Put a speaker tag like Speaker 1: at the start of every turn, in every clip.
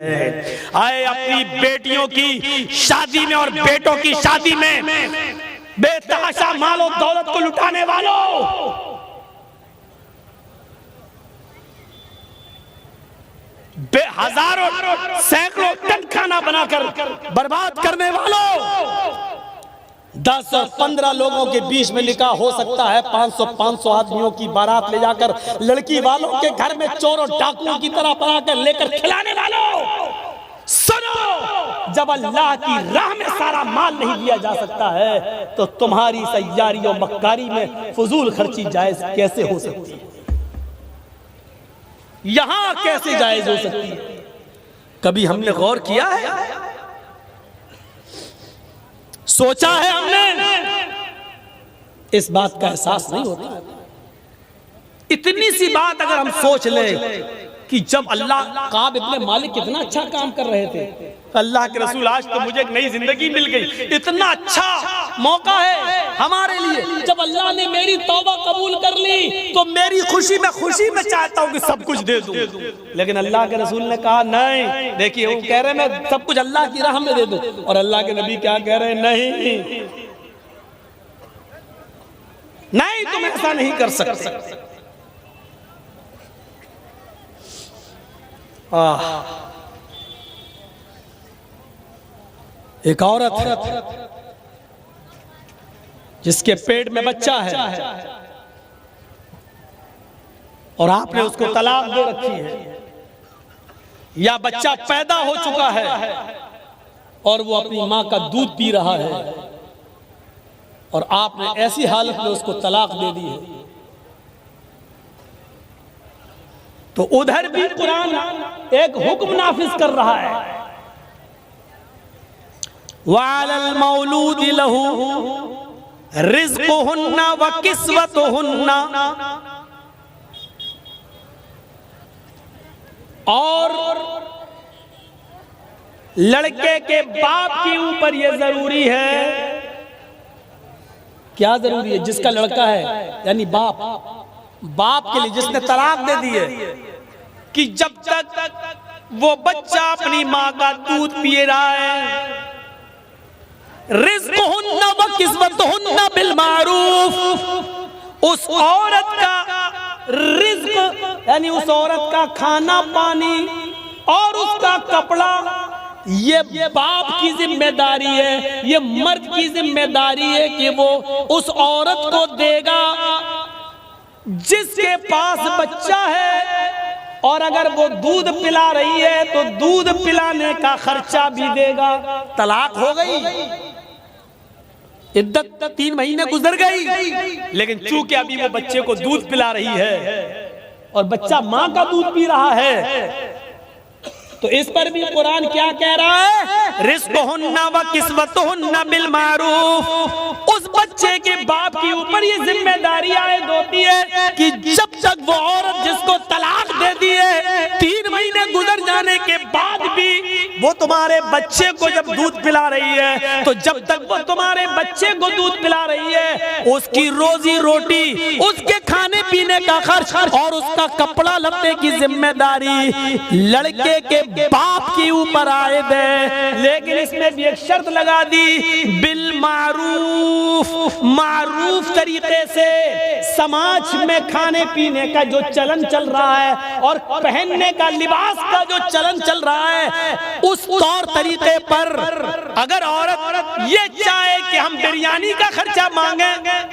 Speaker 1: आए अपनी बेटियों की शादी में और बेटों की शादी में बेतहाशा मालो दौलत को लुटाने वालों, हजारों सैकड़ों टन खाना बनाकर बर्बाद करने वालों, 10 और 15 लोगों के बीच में निकाह हो सकता है, 500 आदमियों की बारात ले जाकर लड़की वालों के घर में चोरों डाकुओं की तरह बनाकर लेकर खिलाने वालों, सुनो, जब अल्लाह की राह में सारा माल नहीं दिया जा सकता है तो तुम्हारी सैयारी और मक्कारी में फजूल खर्ची जायज कैसे हो सकती है? यहां कैसे जायज हो सकती है? कभी हमने गौर किया है, सोचा है हमने? इस बात का एहसास नहीं होता। इतनी सी बात अगर हम सोच लें कि जब अल्लाह काब इब्न मालिक कितना अच्छा काम कर रहे थे, अल्लाह के रसूल आज तो मुझे एक नई जिंदगी मिल गई, इतना अच्छा मौका है हमारे लिए, जब अल्लाह ने मेरी तौबा कबूल कर ली तो मेरी खुशी में चाहता हूं कि सब कुछ दे दूं, लेकिन अल्लाह के रसूल ने कहा नहीं। देखिए वो कह रहे मैं सब कुछ अल्लाह की राह में दे दूं, और अल्लाह के नबी क्या कह रहे हैं? नहीं, तुम ऐसा नहीं कर सकते। एक औरत जिसके पेट में बच्चा है और आपने उसको तलाक दे रखी है, या बच्चा पैदा हो चुका है और वो अपनी मां का दूध पी रहा है और आपने ऐसी हालत में उसको तलाक दे दी है, तो उधर भी कुरान एक हुक्म नाफिज कर रहा है, वालल मौलूदी लहू रिज़्क़ुहुन्ना व किस्वतुहुन्ना, और लड़के के बाप के ऊपर यह जरूरी है। क्या जरूरी है? जिसका लड़का है यानी बाप के लिए जिसने तलाक दे दी है, कि जब तक वो बच्चा अपनी मां का दूध पिए रहा है, रिज़्क़ुहुन्ना व किस्वतुहुन्ना बिल मारूफ, उस औरत का रिज़्क़ यानी उस औरत का खाना पानी और उसका कपड़ा, ये बाप की जिम्मेदारी है, ये मर्द की जिम्मेदारी है कि वो उस औरत को देगा जिसके पास बच्चा है, और अगर वो दूध पिला रही है तो दूध पिलाने का खर्चा भी देगा। तलाक हो गई, इद्दत 3 महीने गुजर गई, लेकिन चूंकि अभी वो बच्चे को दूध पिला रही है और बच्चा मां का दूध पी रहा है, तो इस पर भी कुरान क्या कह रहा है? रिज़्क़ुहुन्ना व किस्वतुहुन्ना बिल मारूफ, उस बच्चे के बाप के ऊपर ये जिम्मेदारी आयद होती है कि जब तक वो औरत जिसको तलाक दे दी है 3 महीने गुजर जाने के बाद भी वो तुम्हारे बच्चे को जब दूध पिला रही है, तो जब तक वो तुम्हारे बच्चे को दूध पिला रही है, उसकी रोजी रोटी, उसके खाने पीने का खर्च और उसका कपड़ा लत्ते की जिम्मेदारी लड़के के बाप के ऊपर आए दे। लेकिन इसमें भी एक शर्त लगा दी, बिल मारूफ तरीके से। समाज में खाने पीने का जो चलन चल रहा है और पहनने का लिबास का जो चलन चल रहा है, उस तौर तरीके पर अगर औरत ये चाहे कि हम बिरयानी का खर्चा मांगे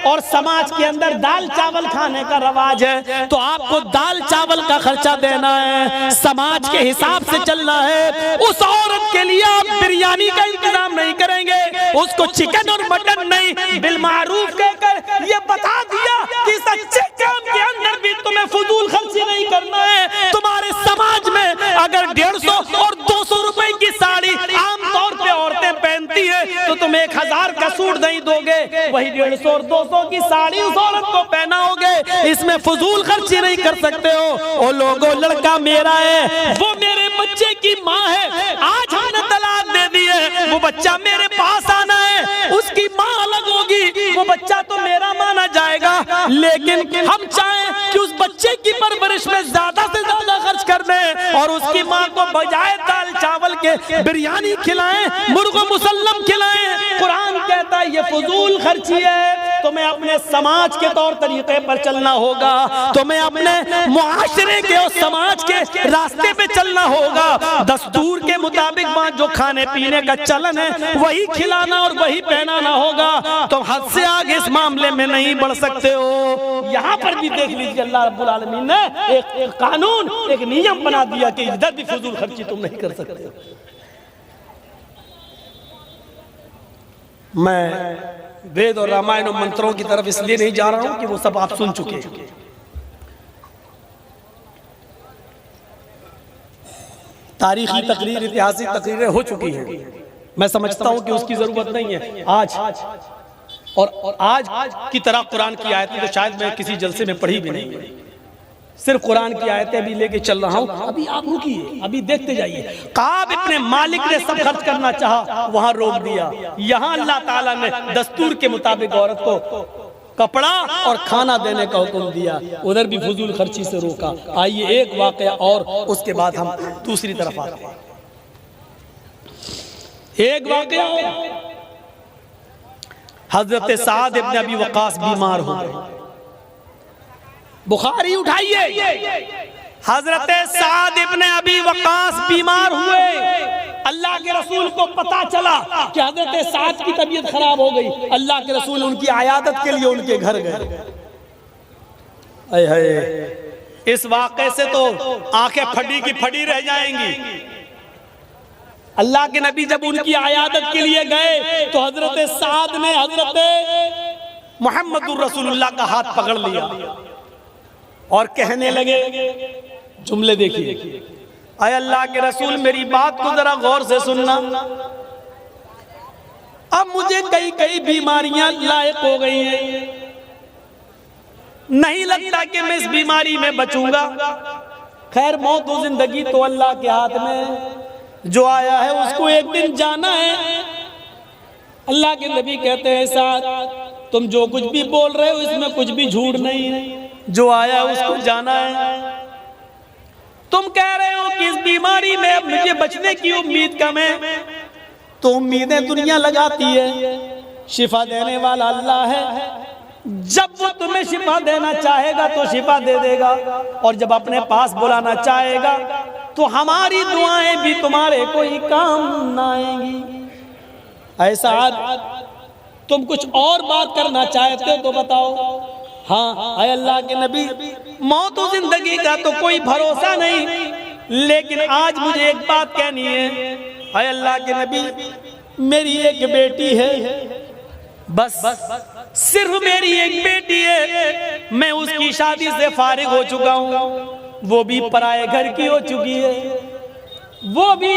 Speaker 1: और समाज के अंदर दाल चावल खाने का रवाज है, तो आपको दाल चावल का खर्चा देना है, समाज के हिसाब से चलना है। उस औरत के लिए आप बिरयानी का इंतजाम नहीं करेंगे, उसको चिकन और मटन नहीं, बिल मारूफ कहकर ये बता दिया कि इस अच्छे काम के अंदर भी तुम्हें फजूल खर्ची नहीं करना है। तुम्हारे समाज में अगर 150 और 200 रुपए की साड़ी आमतौर पे औरतें पहनती है, तो तुम 1000 का सूट नहीं दोगे, वही 150 और 200 की साड़ी उस औरत को पहनाओगे। इसमें फजूल खर्ची नहीं कर सकते हो। ओ लोगों, लड़का मेरा है, वो मेरे बच्चे की माँ है, आज हमने तलाक दे दी है, वो बच्चा मेरे पास आना है, उसकी माँ अलग होगी, वो बच्चा तो मेरा माना जाएगा, लेकिन हम चाहें कि उस बच्चे की परवरिश में ज्यादा से ज्यादा खर्च कर दें और उसकी माँ को बजाय दाल चावल के बिरयानी खिलाएं, मुर्गो मुसल्लम खिलाएं। कुरान कहता है ये फजूल खर्ची है। तुम्हें अपने समाज के तौर तरीके पर चलना होगा, तुम्हें अपने मुआशरे के और समाज के रास्ते पे चलना होगा। दस्तूर के मुताबिक वहाँ जो खाने पीने का चलन है वही खिलाना और वही पहनाना होगा। तुम हद से आगे इस मामले में नहीं बढ़ सकते हो। यहाँ पर भी देख लीजिए अल्लाह रब्बुल आलमीन ने एक कानून, एक नियम बना दिया कि इधर भी फजूल खर्ची तुम नहीं कर सकते। मैं वेद और रामायण और मंत्रों की तरफ इसलिए नहीं जा रहा हूं कि वो सब आप सुन चुके हैं। तारीखी तकरीर, ऐतिहासिक तकरीरें हो चुकी हैं। मैं समझता हूं कि उसकी जरूरत नहीं है। आज की तरह कुरान की आयतें तो शायद मैं किसी जलसे में पढ़ी भी नहीं है। सिर्फ कुरान की आयतें भी लेके चल रहा हूं। अभी आप रुकिए, अभी देखते जाइए। काब इब्ने मालिक ने सब खर्च करना चाहा, वहां रोक दिया। यहां अल्लाह ताला ने दस्तूर के मुताबिक औरत को कपड़ा और खाना देने का हुक्म दिया, उधर भी फजूल खर्ची से रोका। आइए एक वाकया और उसके बाद हम दूसरी तरफ आते हैं। एक वाकया, हजरत साद इब्ने अबी वक्कास बीमार हो गए। बुखारी उठाइए, हजरत साद इब्ने अबी वक्कास बीमार हुए। अल्लाह के रसूल को पता चला कि हजरत साद की तबीयत खराब हो गई। अल्लाह के रसूल उनकी आयादत के लिए उनके घर गए। इस वाक़े से तो आंखें फटी की फटी रह जाएंगी। अल्लाह के नबी जब उनकी आयादत के लिए गए तो हजरत साद ने हजरत मुहम्मदुर रसूलुल्लाह का हाथ पकड़ लिया और कहने लगे, जुमले देखिए, अय अल्लाह के रसूल मेरी बात को जरा गौर से सुनना। अब मुझे कई कई बीमारियां लायक हो गई हैं, नहीं लगता कि मैं इस बीमारी में बचूंगा। खैर मौत और जिंदगी तो अल्लाह के हाथ में, जो आया है उसको एक दिन जाना है। अल्लाह के नबी कहते हैं साथ तुम जो कुछ भी बोल रहे हो इसमें कुछ भी झूठ नहीं है, जो आया उसको जाना है। तुम कह रहे हो कि इस बीमारी में अब मुझे बचने की उम्मीद कम है, तो उम्मीदें दुनिया लगाती है। शिफा देने वाला अल्लाह है, जब वो तुम्हें शिफा देना चाहेगा तो शिफा दे देगा, और जब अपने पास बुलाना चाहेगा तो हमारी दुआएं भी तुम्हारे कोई काम ना आएंगी। ऐसा तुम कुछ और बात करना चाहते हो तो बताओ। हाँ अय अल्लाह के नबी, मौत और जिंदगी का तो कोई भरोसा नहीं, लेकिन आज मुझे एक बात कहनी है। अय अल्लाह के नबी, मेरी एक बेटी है, बस सिर्फ मेरी एक बेटी है। मैं उसकी शादी से फारिग हो चुका हूँ, वो भी पराए घर की हो चुकी है, वो भी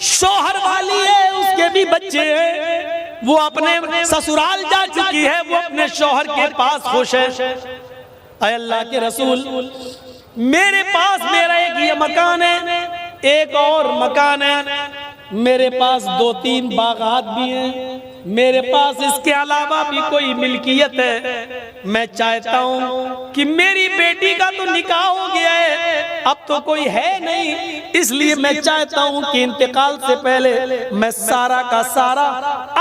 Speaker 1: शौहर वाली है, उसके भी बच्चे हैं, वो अपने ससुराल जा चुकी है, वो अपने शौहर के पास खुश है। अय अल्लाह के रसूल, मेरे पास मेरा एक ये मकान है, एक और मकान है, मेरे पास 2-3 बागात भी हैं, मेरे पास इसके अलावा भी कोई मिल्कियत है। मैं चाहता हूँ कि मेरी बेटी का तो निकाह हो गया है, अब तो कोई है नहीं, इसलिए मैं चाहता हूँ कि इंतकाल से पहले मैं सारा का सारा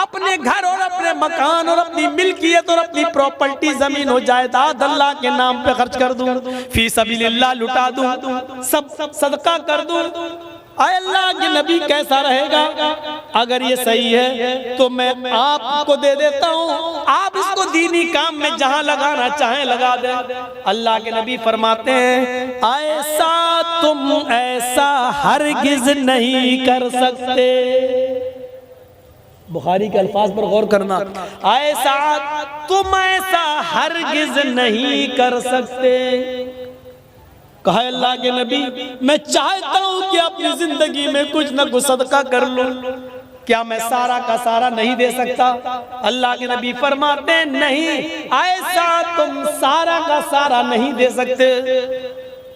Speaker 1: अपने घर और अपने मकान और अपनी मिल्कियत और अपनी प्रॉपर्टी, जमीन और जायदाद अल्लाह के नाम पे खर्च कर दूं, फी सबीलिल्लाह लुटा दूं, सब सदका कर दूं। अय अल्लाह के नबी कैसा रहेगा? अगर ये सही है तो मैं आपको दे देता हूँ, आप इसको दीनी काम में जहाँ लगाना चाहें लगा दें। अल्लाह के नबी फरमाते हैं, ऐसा तुम ऐसा हरगिज नहीं कर सकते। बुखारी के अल्फाज पर गौर करना, ऐसा तुम ऐसा हरगिज नहीं कर सकते। कहा अल्लाह के नबी, मैं चाहता हूं कि अपनी जिंदगी में कुछ न कुछ सदका कर लूं, क्या मैं सारा का सारा नहीं दे सकता? अल्लाह के नबी फरमाते हैं, नहीं, ऐसा तुम सारा का सारा नहीं दे सकते।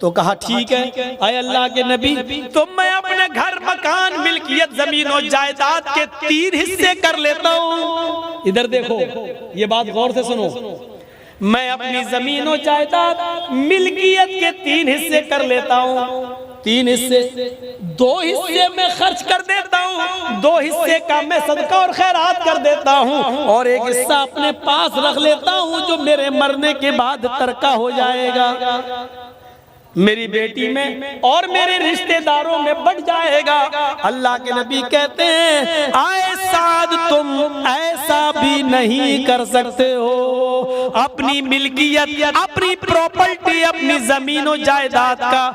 Speaker 1: तो कहा ठीक है अय अल्लाह के नबी, तो मैं अपने घर मकान मिल्कियत जमीन और जायदाद के 3 हिस्से कर लेता हूँ। इधर देखो, ये बात गौर से सुनो, मैं अपनी जमीन और जायदाद मिल्कियत के 3 हिस्से कर लेता हूँ, 3 हिस्से, 2 हिस्से मैं खर्च कर देता हूँ, 2 हिस्से का मैं सदका और खैरात कर देता हूँ, और एक हिस्सा अपने पास रख लेता हूँ जो मेरे मरने के बाद तरका हो जाएगा, मेरी बेटी में और मेरे रिश्तेदारों में बढ़ जाएगा। अल्लाह के नबी कहते हैं, आए साद तुम ऐसा भी नहीं कर सकते हो, अपनी मिल्कियत, अपनी प्रॉपर्टी, अपनी जमीनों जायदाद का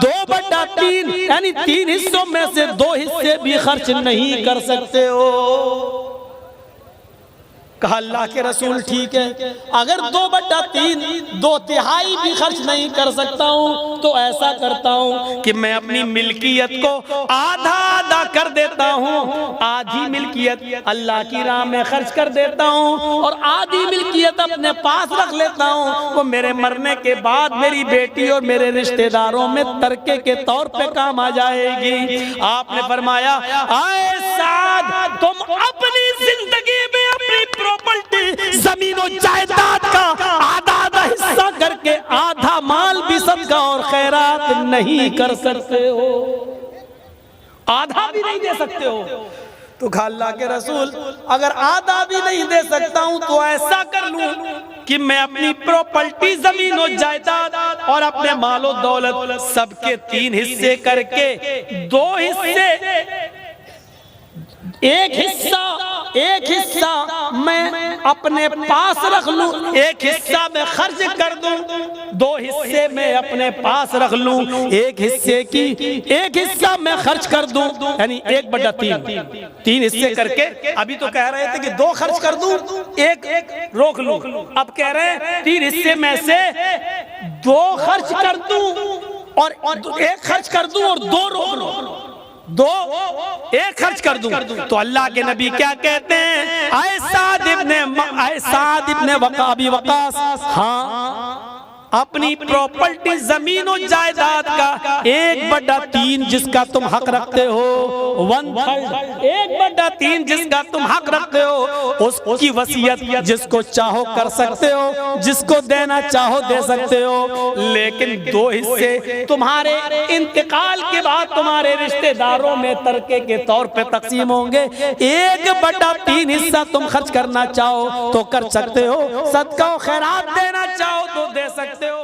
Speaker 1: 2/3 यानी 3 हिस्सों में से 2 हिस्से भी खर्च नहीं कर सकते हो। कहा अल्लाह के रसूल ठीक है, अगर 2/3 2/3 भी खर्च नहीं कर सकता हूँ तो ऐसा करता हूँ कि मैं अपनी मिल्कियत को आधा आधा कर देता हूँ, आधी मिल्कियत अल्लाह की राह में खर्च कर देता हूँ और आधी मिल्कियत अपने पास रख लेता हूँ, वो मेरे मरने के बाद मेरी बेटी और मेरे रिश्तेदारों में तरके के तौर पे काम आ जाएगी। आपने फरमाया, आए साद तुम अपनी जिंदगी में अपनी प्रॉपर्टी, जमीनों जायदाद का आधा आधा हिस्सा करके आधा माल भी सदका और खैरात नहीं कर सकते हो, आधा भी नहीं दे सकते हो। तो कहा अल्लाह के रसूल, अगर आधा भी नहीं दे सकता हूं तो ऐसा कर लूं कि मैं अपनी प्रॉपर्टी, जमीनों जायदाद और अपने मालो दौलत सबके 3 हिस्से करके 2 हिस्से, एक हिस्सा मैं अपने पास रख लूं, एक हिस्सा मैं खर्च कर दूं, 2 हिस्से मैं अपने पास रख लूं, एक हिस्सा मैं खर्च कर दूं, यानी 1/3, 3 हिस्से करके। अभी तो कह रहे थे कि 2 खर्च कर दूं, 1 रोक लूं, अब कह रहे हैं 3 हिस्से में से 2 खर्च कर दूं और 1 खर्च कर दूं और 2 रोक लूं, 1 खर्च कर दूं। तो अल्लाह के नबी क्या कहते हैं, आए साद इब्ने अबी वक़ास, हाँ अपनी प्रॉपर्टी, जमीनों जायदाद का 1/3 जिसका तुम हक रखते हो, 1/3 जिसका तुम हक रखते हो, उसकी वसीयत जिसको चाहो कर सकते हो, जिसको देना चाहो दे सकते हो, लेकिन 2 हिस्से तुम्हारे इंतकाल के बाद तुम्हारे रिश्तेदारों में तरके के तौर पे तकसीम होंगे। 1/3 हिस्सा तुम खर्च करना चाहो तो कर सकते हो, सदका और खैरात देना चाहो तो दे सकते हो,